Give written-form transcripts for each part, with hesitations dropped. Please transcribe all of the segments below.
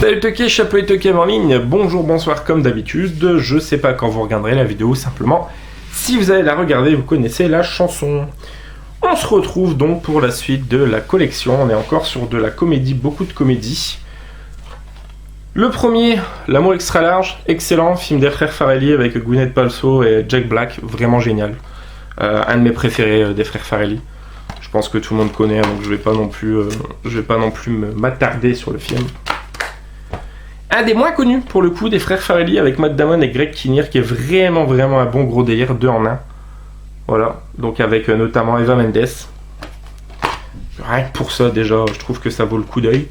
Salut Toki, Chapeau et Toki en ligne, bonjour, bonsoir comme d'habitude, je sais pas quand vous regarderez la vidéo, simplement, si vous allez la regarder, vous connaissez la chanson. On se retrouve donc pour la suite de la collection, on est encore sur de la comédie, beaucoup de comédie. Le premier, L'amour extra large, excellent, film des frères Farrelly avec Gwyneth Paltrow et Jack Black, vraiment génial. Un de mes préférés des frères Farrelly. Je pense que tout le monde connaît, donc je vais pas non plus m'attarder sur le film. Un des moins connus pour le coup des frères Farrelly avec Matt Damon et Greg Kinnear qui est vraiment un bon gros délire, 2 en 1. Voilà, donc avec notamment Eva Mendes. Rien que pour ça déjà, je trouve que ça vaut le coup d'œil.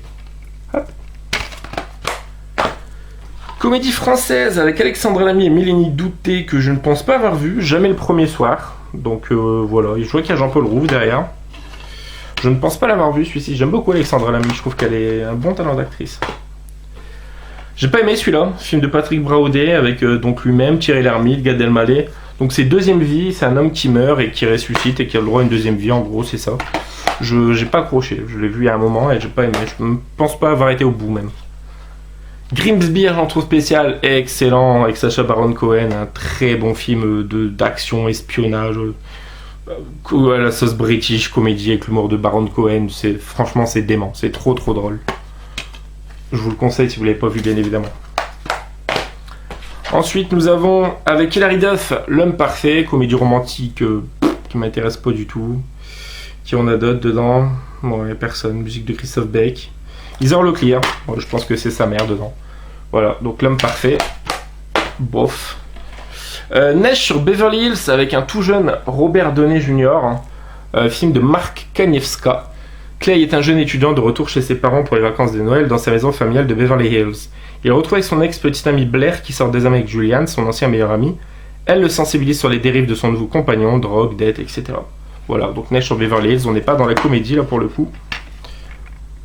Comédie française avec Alexandre Lamy et Mélanie Douté que je ne pense pas avoir vu, jamais le premier soir. Donc voilà, je vois qu'il y a Jean-Paul Rouve derrière. Je ne pense pas l'avoir vu celui-ci, j'aime beaucoup Alexandre Lamy, je trouve qu'elle est un bon talent d'actrice. J'ai pas aimé celui-là, film de Patrick Braodet avec donc lui-même, Thierry Lhermitte, Gad Elmaleh. Donc c'est deuxième vie, c'est un homme qui meurt et qui ressuscite et qui a le droit à une deuxième vie, en gros c'est ça. J'ai pas accroché, je l'ai vu il y a un moment et j'ai pas aimé, je ne pense pas avoir été au bout même. Grimsby, agent trop spécial, excellent, avec Sacha Baron Cohen, un très bon film d'action, espionnage, à la sauce british, comédie avec l'humour de Baron Cohen, franchement c'est dément, c'est trop drôle. Je vous le conseille si vous ne l'avez pas vu bien évidemment. Ensuite nous avons avec Hilary Duff, L'homme parfait, comédie romantique qui m'intéresse pas du tout. Qui on a d'autres dedans? Bon, il n'y a personne, musique de Christophe Beck. Heather Locklear, bon, je pense que c'est sa mère dedans. Voilà, donc L'homme parfait. Bof. Neige sur Beverly Hills avec un tout jeune Robert Downey Jr. Film de Mark Kaniewska. Clay est un jeune étudiant de retour chez ses parents pour les vacances de Noël dans sa maison familiale de Beverly Hills. Il retrouve avec son ex-petite amie Blair qui sort désormais avec Julian, son ancien meilleur ami. Elle le sensibilise sur les dérives de son nouveau compagnon, drogue, dette, etc. Voilà, donc Neige sur Beverly Hills, on n'est pas dans la comédie là pour le coup.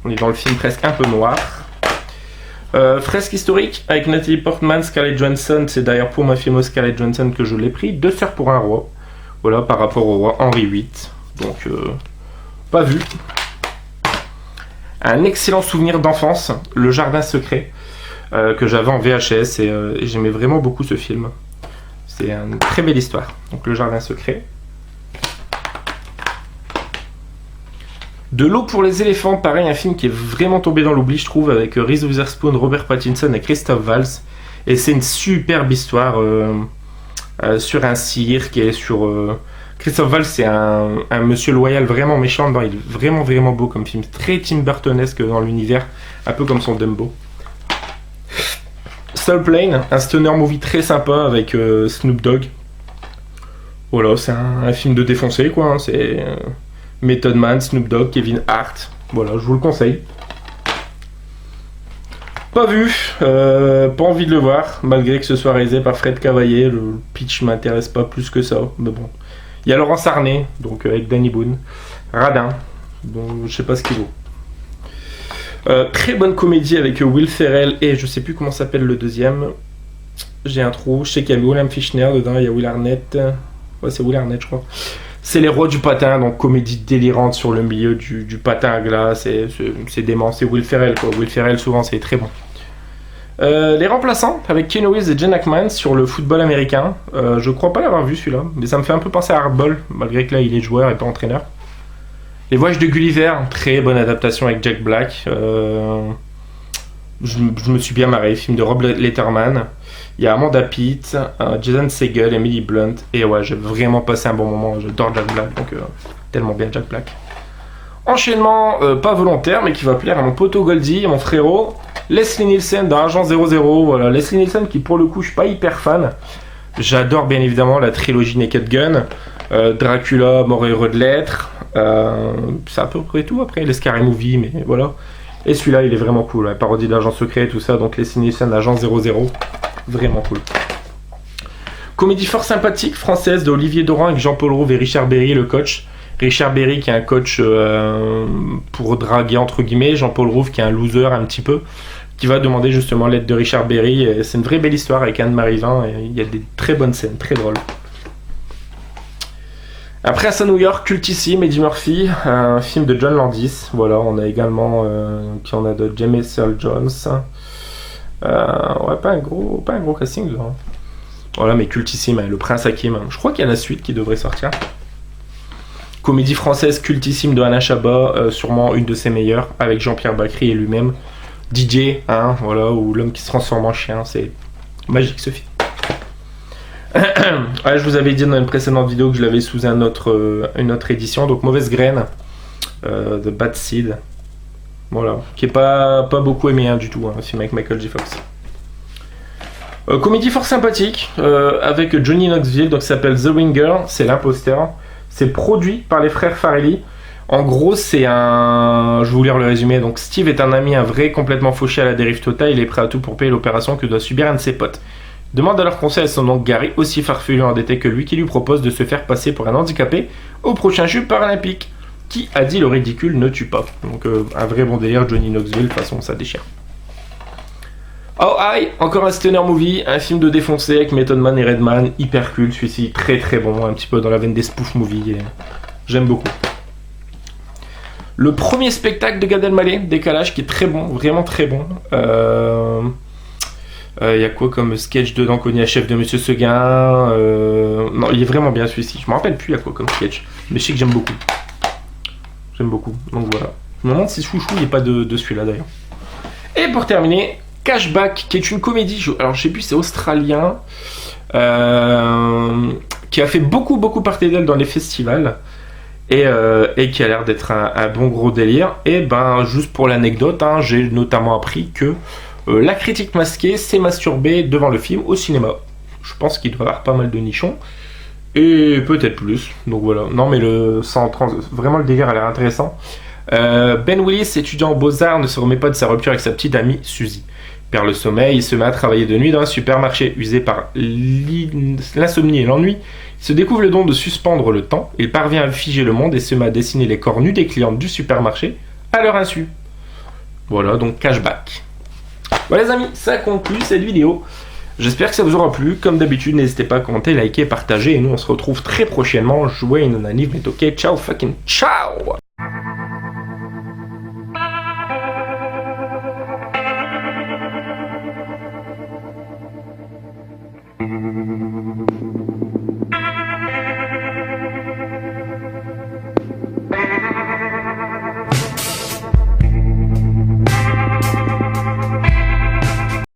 On est dans le film presque un peu noir. Fresque historique avec Natalie Portman, Scarlett Johansson, c'est d'ailleurs pour ma film Scarlett Johansson que je l'ai pris. 2 sœurs pour un roi. Voilà, par rapport au roi Henri VIII. Donc, pas vu. Un excellent souvenir d'enfance, Le Jardin secret, que j'avais en VHS et j'aimais vraiment beaucoup ce film. C'est une très belle histoire. Donc Le Jardin secret. De l'eau pour les éléphants, pareil, un film qui est vraiment tombé dans l'oubli, je trouve, avec Reese Witherspoon, Robert Pattinson et Christophe Waltz. Et c'est une superbe histoire sur un cirque et sur... Christophe Waltz, c'est un monsieur loyal vraiment méchant dedans. Il est vraiment beau comme film. Très Tim Burtonesque dans l'univers, un peu comme son Dumbo. Soul Plane, un stoner movie très sympa avec Snoop Dogg. Voilà, c'est un film de défoncé, quoi. Hein. C'est Method Man, Snoop Dogg, Kevin Hart. Voilà, je vous le conseille. Pas vu, pas envie de le voir, malgré que ce soit réalisé par Fred Cavaillé. Le pitch m'intéresse pas plus que ça, mais bon. Il y a Laurence Arnay, donc avec Danny Boone. Radin, donc je sais pas ce qu'il vaut. Très bonne comédie avec Will Ferrell et je sais plus comment s'appelle le deuxième. J'ai un trou, je sais qu'il y a William Fichtner dedans, il y a Will Arnett. Ouais, c'est Will Arnett, je crois. C'est Les Rois du patin, donc comédie délirante sur le milieu du patin à glace. C'est dément, c'est Will Ferrell, quoi. Will Ferrell, souvent, c'est très bon. Les remplaçants avec Keanu Reeves et Gene Hackman sur le football américain. Je crois pas l'avoir vu celui-là, mais ça me fait un peu penser à Hardball, malgré que là il est joueur et pas entraîneur. Les Voyages de Gulliver, très bonne adaptation avec Jack Black. Je me suis bien marré, film de Rob Letterman. Il y a Amanda Peet, Jason Segel, Emily Blunt. Et ouais, j'ai vraiment passé un bon moment. J'adore Jack Black, donc tellement bien Jack Black. Enchaînement pas volontaire, mais qui va plaire à mon poteau Goldie, mon frérot. Leslie Nielsen dans Agent 00. Voilà, Leslie Nielsen qui pour le coup je suis pas hyper fan. J'adore bien évidemment la trilogie Naked Gun, Dracula, Mort et heureux de l'être. C'est à peu près tout après, les Scary Movie, mais voilà. Et celui-là il est vraiment cool, la parodie d'Agent secret et tout ça. Donc Leslie Nielsen Agent 00, vraiment cool. Comédie fort sympathique française de Olivier Doran avec Jean-Paul Rouve et Richard Berry, le coach. Richard Berry qui est un coach pour draguer entre guillemets, Jean-Paul Rouve qui est un loser un petit peu, qui va demander justement l'aide de Richard Berry. Et c'est une vraie belle histoire avec Anne-Marie Vin et il y a des très bonnes scènes, très drôles. Après à New York, cultissime, Eddie Murphy, un film de John Landis. Voilà, on a également qui en a de James Earl Jones. Ouais, pas un gros casting là. Voilà, mais cultissime, hein, le Prince Hakim. Je crois qu'il y a la suite qui devrait sortir. Comédie française cultissime de Alain Chabat, sûrement une de ses meilleures, avec Jean-Pierre Bacry et lui-même. DJ, hein, voilà, ou l'homme qui se transforme en chien, c'est magique ce film. Ouais, je vous avais dit dans une précédente vidéo que je l'avais sous une autre édition, donc Mauvaise Graine, de Bad Seed. Voilà, qui est pas beaucoup aimé hein, du tout, hein, un film avec Michael J. Fox. Comédie fort sympathique, avec Johnny Knoxville, donc ça s'appelle The Ringer, c'est l'imposteur. C'est produit par les frères Farrelly. En gros, c'est un... Je vais vous lire le résumé. Donc, Steve est un ami, un vrai, complètement fauché à la dérive totale. Il est prêt à tout pour payer l'opération que doit subir un de ses potes. Demande alors conseil à son oncle Gary, aussi farfelu et endetté que lui, qui lui propose de se faire passer pour un handicapé au prochain Jeux paralympiques. Qui a dit le ridicule ne tue pas. Donc, un vrai bon délire, Johnny Knoxville, de toute façon, ça déchire. Oh Aïe, encore un stoner movie, un film de défoncé avec Method Man et Redman, hyper cool, celui-ci très très bon, un petit peu dans la veine des spoof movies, et j'aime beaucoup. Le premier spectacle de Gad Elmaleh, Décalage, qui est très bon, vraiment très bon. Y a quoi comme sketch dedans, connu à chef de Monsieur Seguin, non, il est vraiment bien celui-ci, je me rappelle plus y a quoi comme sketch, mais je sais que j'aime beaucoup. J'aime beaucoup, donc voilà. Je me demande si Chouchou il n'est pas de celui-là d'ailleurs. Et pour terminer... Cashback, qui est une comédie, alors je sais plus, c'est australien, qui a fait beaucoup partie d'elle dans les festivals, et qui a l'air d'être un bon gros délire. Et ben, juste pour l'anecdote, hein, j'ai notamment appris que la critique masquée s'est masturbée devant le film au cinéma. Je pense qu'il doit y avoir pas mal de nichons, et peut-être plus, donc voilà. Non mais vraiment le délire a l'air intéressant. Ben Willis, étudiant en Beaux-Arts, ne se remet pas de sa rupture avec sa petite amie Suzy. Perd le sommeil, il se met à travailler de nuit dans un supermarché. Usé par l'insomnie et l'ennui, il se découvre le don de suspendre le temps. Il parvient à figer le monde et se met à dessiner les corps nus des clientes du supermarché à leur insu. Voilà, donc Cashback. Voilà les amis, ça conclut cette vidéo. J'espère que ça vous aura plu. Comme d'habitude, n'hésitez pas à commenter, liker, partager. Et nous, on se retrouve très prochainement. Jouer une anime, mais ok, ciao fucking ciao.